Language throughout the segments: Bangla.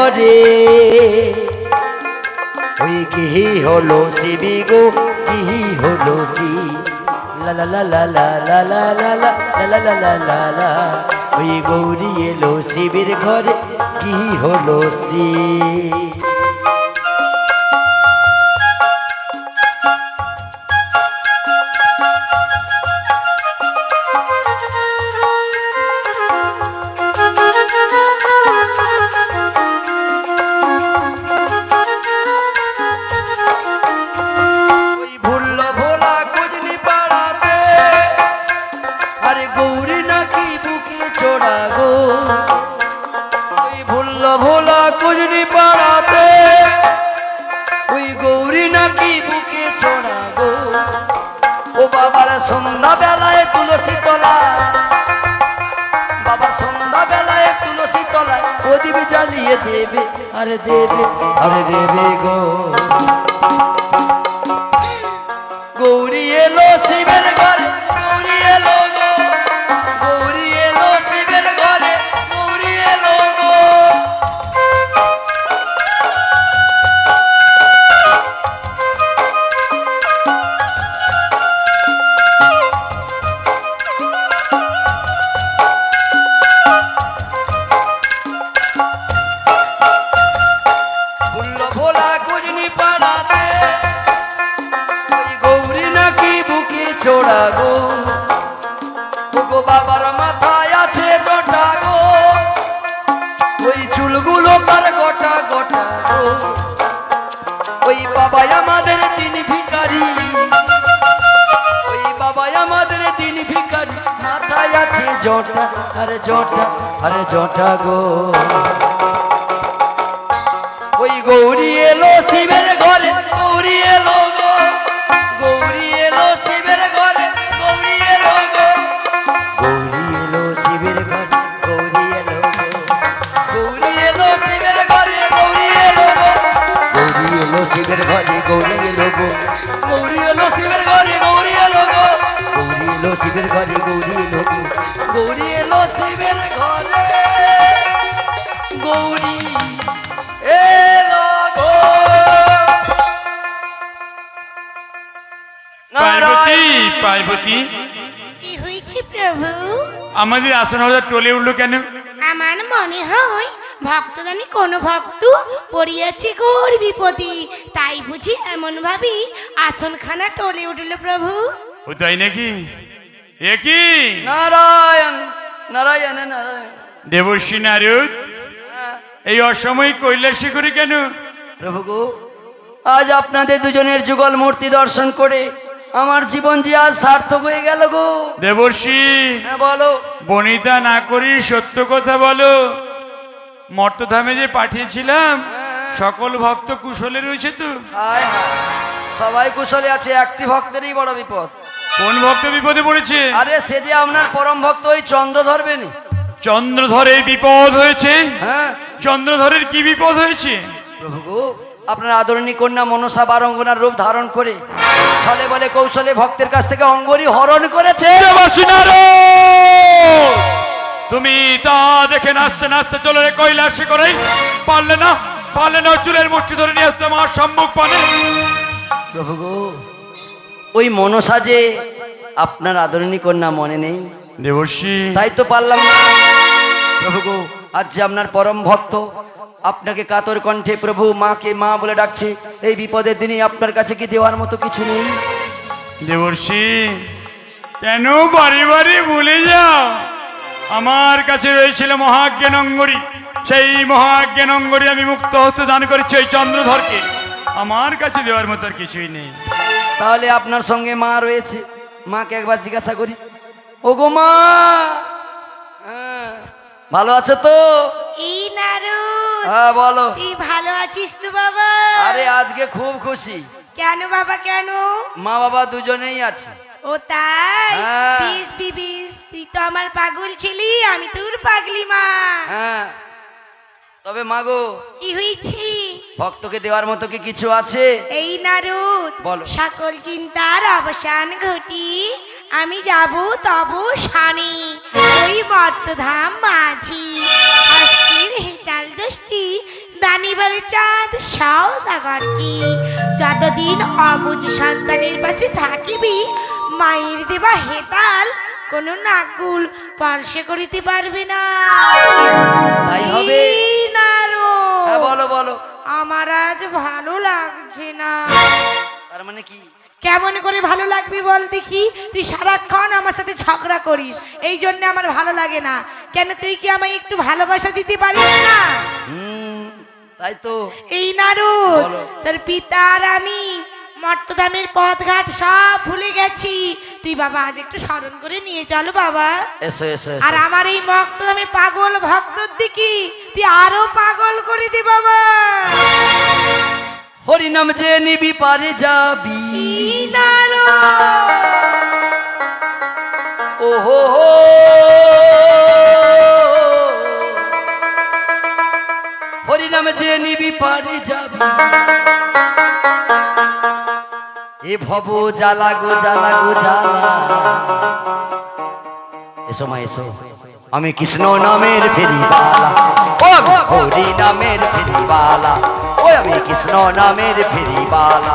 ঘরে ওই কি হলো শিবি গো কি হলো শি লা লা লা লা লা লা লা লা লা লা লা লা লা লা ওই গৌরী এলো শিবের ঘরে কি হলো শি ভোলা কুজনি পাড়াতে ওই গৌরী নাকি বুকে চড়া গো ও বাবার সন্ধ্যা বেলায় তুলসী তলায় বাবার সন্ধ্যা বেলায় তুলসী তলায় প্রদীপ জ্বালিয়ে দেবে আরে দেবে গো গৌরী এলো শিবের ঘরে গৌরী এলো গো গৌরী এলো শিবের ঘরে গৌরী এলো গো ভোলা কুজনি পাড়াতে ওই গৌরী নাকি বুকে চোড়া গো গো বাবার মাথায় আছে জটা গো ওই চুলগুলো তার গোটা গোটা গো ওই বাবা আমাদের দিন ভিখারি ওই বাবা আমাদের দিন ভিখারি মাথায় আছে জটা আরে জটা গো ওই গৌরী এলো শিবের ঘরে গৌরী এলো গো গৌরী এলো শিবের ঘরে গৌরী এলো গো গৌরী এলো শিবের ঘরে গৌরী এলো গো গৌরী এলো শিবের ঘরে গৌরী এলো গো গৌরী এলো শিবের ঘরে গৌরী এলো গো গৌরী এলো শিবের ঘরে গৌরী এলো গো গৌরী এলো শিবের ঘরে গৌরী এলো গো গৌরী এলো শিবের ঘরে গৌরী পার্বতী কি হয়েছে প্রভু? আমাদের আসন হলে টলে উঠলো কেন? আমার মনে হয় ভক্তদানি কোন ভক্ত পড়িয়াছে ঘোর বিপদে, তাই বুঝি এমন ভাবি আসনখানা টলে উঠল প্রভু। ও তাই নাকি? এ কি নারায়ণ নারায়ণ নারায়ণ দেবর্ষী নারদ, এই অসময় কৈলাসে করে কেন? প্রভু গো, আজ আপনাদের দুজনের যুগল মূর্তি দর্শন করে আমার জীবন যে আজ সার্থক হয়ে গেল গো। দেবর্ষী, হ্যাঁ বলো। বনিতা না করি সত্য কথা বলো, মর্তধামে যে পাঠিয়েছিলাম সকল ভক্ত কুশলে রয়েছে তো? হায় হায়, সবাই কুশলে আছে, একটি ভক্তেরই বড় বিপদ। কোন ভক্ত বিপদে পড়েছে? আরে সে যে আপনার পরম ভক্ত ওই চন্দ্রধরের। চন্দ্রধরের বিপদ হয়েছে? হ্যাঁ। চন্দ্রধরের কি বিপদ হয়েছে? প্রভু গো, আপনার আদরণী কন্যা মনসা বারঙ্গনার রূপ ধারণ করে ছলে বলে কৌশলে ভক্তের কাছ থেকে অঙ্গরি হরণ করেছে। তুমি তা দেখে নাচতে নাচতে চলে কৈলাসে করে পারলে না চুলের মুঠি ধরে নিয়ে আসতে আমার সম্মুখ পানে। প্রভু গো, ওই মনসা যে আপনার আদরণী কন্যা মনে নেই? দেবর্ষী, তাই তো পারলাম না। প্রভু গো, আজ যে আপনার পরম ভক্ত আপনাকে কাতর কণ্ঠে প্রভু মাকে মা বলে ডাকছে, এই বিপদের দিনে আপনার কাছে কি দেওয়ার মতো কিছু নেই? দেবর্ষী, কেন বারে বারে ভুলে যাও? আমার কাছে রয়েছিল মহাজ্ঞান অঙ্গরী, সেই মহাজ্ঞান অঙ্গরী আমি মুক্ত হস্তে দান করেছি ওই চন্দ্রধরকে। আমার কাছে দেওয়ার মতো আর কিছুই নেই। তাহলে আপনার সঙ্গে মা রয়েছে, মাকে একবার জিজ্ঞাসা করি। ও গো মা, ভালো আছো তো? এই নারদ, হ্যাঁ বলো। তুই ভালো আছিস তো বাবা? আরে আজকে খুব খুশি। কেন বাবা কেন? মা বাবা দুজনেই আছে। ও তাই? হ্যাঁ। বিস তুই তো আমার পাগল ছিলি, আমি তোর পাগলি মা। হ্যাঁ, তবে মা গো, কি হয়েছে? ভক্তকে দেওয়ার মতো কি কিছু আছে? এই নারদ, বলো। সকল চিন্তার অবসান ঘটি আমি যাব তব শানে ওই মর্তধাম মাঝি, অস্থির হেটাল দোষ্টি এবারে চাঁদ সওদাগর কি যতদিন অবুঝ সন্তানের পাশে থাকিবি মায়ের দেবা হেতাল কোনো নাকুল স্পর্শ করিতে পারবে না। তাই হবে। এই নারো, হ্যাঁ বলো বলো। আমার আজ ভালো লাগছে না। তার মানে কি? কেমন করে ভালো লাগবে বল দেখি? তুই সারাক্ষণ আমার সাথে ঝগড়া করিস, এই জন্য আমার ভালো লাগে না। কেন তুই কি আমায় একটু ভালোবাসা দিতে পারিস না? তাই তো। এই নারদ, বলো। তোর পিতা আর আমি মর্তধামের পথঘাট সব ভুলে গেছি। তুই বাবা আজ একটু স্মরণ করে নিয়ে চলো বাবা। এসো এসো আর এসো। আমার এই মর্তধামে পাগল ভক্তর দিকে তুই আরো পাগল করে দি বাবা। হরি নাম যে নিবি পারে যাবি। এই নারদ, ও হো হো। হরি নাম যে নিবি পারে যাবি। এ ভব জ্বালা গো জ্বালা গো জ্বালা। এসো মা এসো। আমি কৃষ্ণ নামের ফেরিবালা, ও আমি হরি নামের ফেরিবালা, ও আমি কৃষ্ণ নামের ফেরিবালা,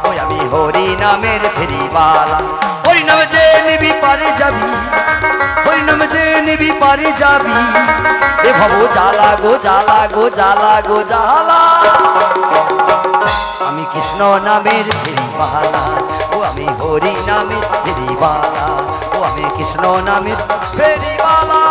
ও আমি হরি নামের ফেরিবালা। হরি নাম যে নিবি পারে যাবি, হরি নাম যে নিবি পারে যাবি। এ ভব জ্বালা গো জ্বালা গো জ্বালা গো জ্বালা। আমি কৃষ্ণ নামের ফেরিবালা, ও আমি হরি নামের ফেরিবালা, ও আমি কৃষ্ণ নামের ফেরিবালা।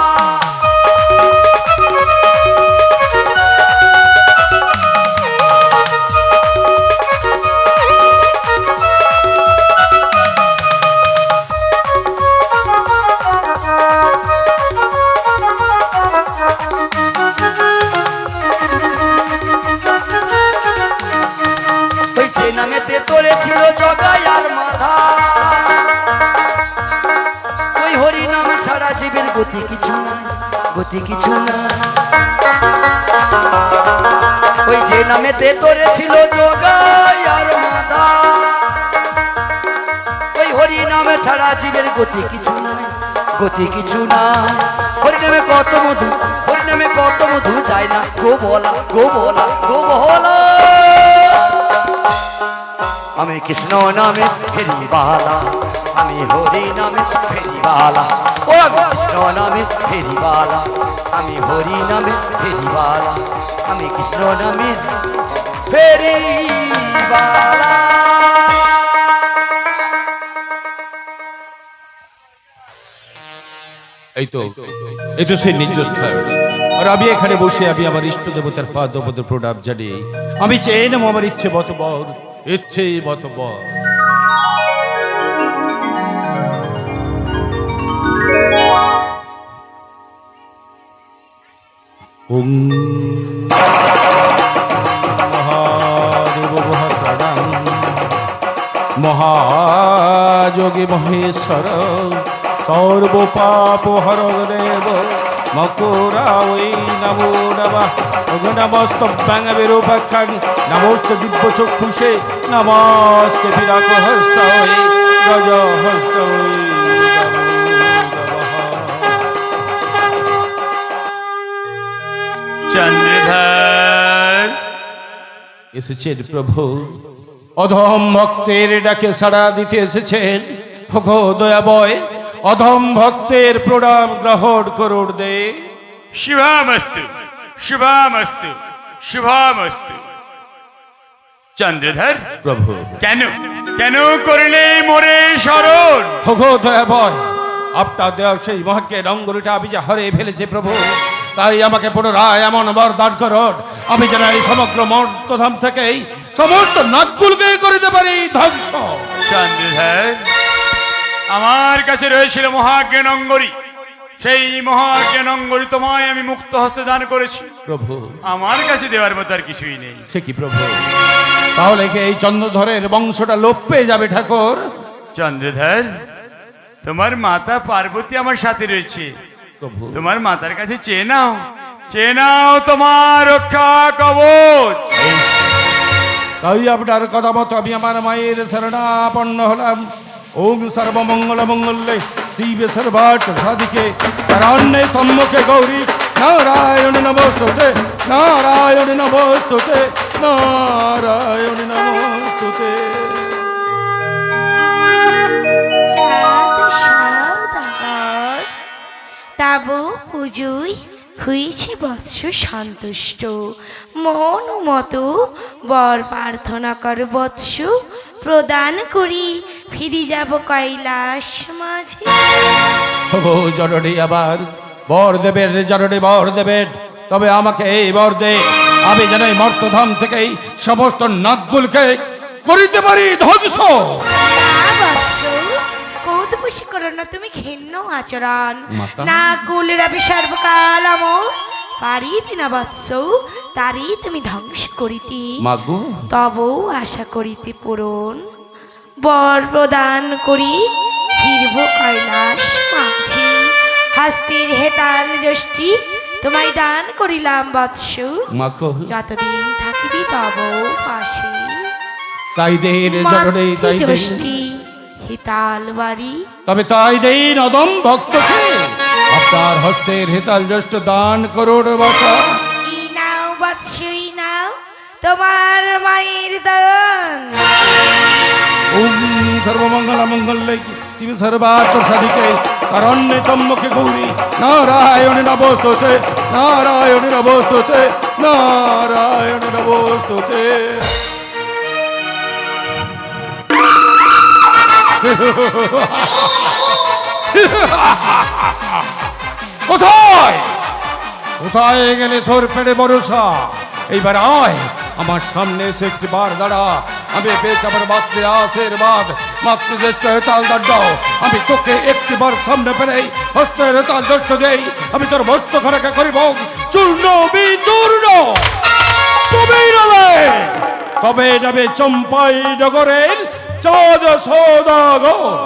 নামেতে তোরে ছিল জগাই আর মাথা, ওই হরি নাম ছাড়া জীবের গতি কিছু না, গতি কিছু না। ওই যে নামেতে তোরে ছিল জগাই আর মাথা, ওই হরি নাম ছাড়া জীবের গতি কিছু না, গতি কিছু না। হরি নামে কত মধু, হরি নামে কত মধু চাই না গো বলা, গো বলা, গো বলা। আমি কৃষ্ণ নামে ফেরিবালা, আমি হরি নামে ফেরিবালা, ও আমি কৃষ্ণ নামে ফেরিবালা, আমি হরি নামে ফেরিবালা, আমি কৃষ্ণ নামে ফেরিবালা। এই তো সেই নির্জস্থান। আর আমি এখানে বসে আমি আমার ইষ্ট দেবতার পাদ প্রণাম জানিয়ে আমি চেয়ে নেব আমার ইচ্ছে বতবর, ইচ্ছে বতবর। ওম মহাদেব মহাপ্রণাম মহাযোগী মহেশ্বর সর্ব পাপ হর দেব মকুরা ওই নমো নমঃ নমস্তভ্যাং বিরূপাক্ষাং নমস্তে দিব্য চক্ষুষে নমস্তে বিরাট হস্ত ওই গজ হস্ত ওই চন্দ্রধর এসেছেন প্রভু, অধম ভক্তের ডাকে সাড়া দিতে এসেছেন। ভো দয়াবয়, অধম ভক্তের প্রণাম গ্রহণ করুন দে। শুভমস্তু শুভমস্তু শুভমস্তু। চন্দ্রধর প্রভু, কেন কেন করলে মোরে স্মরণ? ভো দয়াবয়, আপনার দেওয়া সেই মহাজ্ঞের অঙ্গুলিটা আমি যা হারিয়ে ফেলেছি প্রভু, তাই আমাকে পুনরায় এমন বরদান করুন আমি যেন এই সমগ্র মর্তধাম থেকেই সমস্ত নাকগুলকে করিতে পারি ধ্বংস। চন্দ্রধর, আমার কাছে রয়েছিল মহাজ্ঞান অঙ্গরী, সেই মহাজ্ঞান অঙ্গরী তোমায় আমি মুক্ত হস্তে দান করেছি প্রভু। আমার কাছে দেওয়ার মতো আর কিছুই নেই। সে কি প্রভু, তাহলে কি এই চন্দ্রধরের বংশটা লোপ পেয়ে যাবে ঠাকুর? চন্দ্রধর, তোমার মাতা পার্বতী আমার সাথে রয়েছে, প্রভু তোমার মাতার কাছে চেয়ে নাও, চেয়ে নাও তোমার রক্ষা কবচ। তাই আপনার কথা মতো আমি আমার মায়ের শরণাপন্ন হলাম। ওম সর্বমঙ্গল মঙ্গলে শিবে সর্বার্থ সাধিকে শরণ্যে ত্র্যম্বকে গৌরী নারায়ণ নমস্তুতে নারায়ণ নমস্তুতে নারায়ণ নমস্তুতে। চাঁদ সওদাগর তাবু পুজোয় হয়েছে বৎস সন্তুষ্ট, মন মতো বর প্রার্থনা কর বৎস, প্রদান করি ফিরে যাব কৈলাস মাঝে। ও জননী আবার বর দেবেন, জননী বর দেবেন, তবে আমাকে এই বর দে, আমি যেন এই মর্তধাম থেকেই সমস্ত নাগগুলকে করিতে পারি ধ্বংস। কৌতবসী করো না তুমি ঘৃণ্য আচরণ, মাতা। না কুলের আবি সর্বকাল আমো পারিবি না বৎস, তারই তুমি ধ্বংস করিতে, মাগো তবু আশা করিতে পূরণ। বর প্রদান করি ফিরব কৈলাস মাঝে, হস্তির হেতাল যষ্টি তোমায় দান করিলাম বৎস, মাগো যতদিন থাকিবি তব পাশে। তাই দেন জননী তাই দেন, যষ্টি হিতাল বাড়ি তবে তাই দেন অদম ভক্তকে আপনার হস্তের হেতাল যষ্ট দান করুন বাসা। ই নাও বৎস ই নাও তোমার মায়ের দান। ওম সর্বমঙ্গল মঙ্গলে শিব সর্বার্থ সাধিকে কারণ্যে তম্মকে গৌরী নারায়ণ নমস্তুতে নারায়ণ নমস্তুতে নারায়ণ নমস্তুতে। কোথায় কোথায় গেলে সোর পেড়ে বরসা? এইবার আয় আমার সামনে এসে একটি বার দাঁড়া, আমি পেয়েছি আমার মাতৃ আশীর্বাদ, মাতৃজ্যেষ্ঠ হেতাল দাও, আমি তোকে একটি বার সামনে পেরেই হস্তের হেতাল দষ্ট দেই, আমি তোর বস্ত্র খরাকা করিব চূর্ণ বিচূর্ণ। তবে যাবে চম্পাই নগরের চাঁদ সৌদাগর।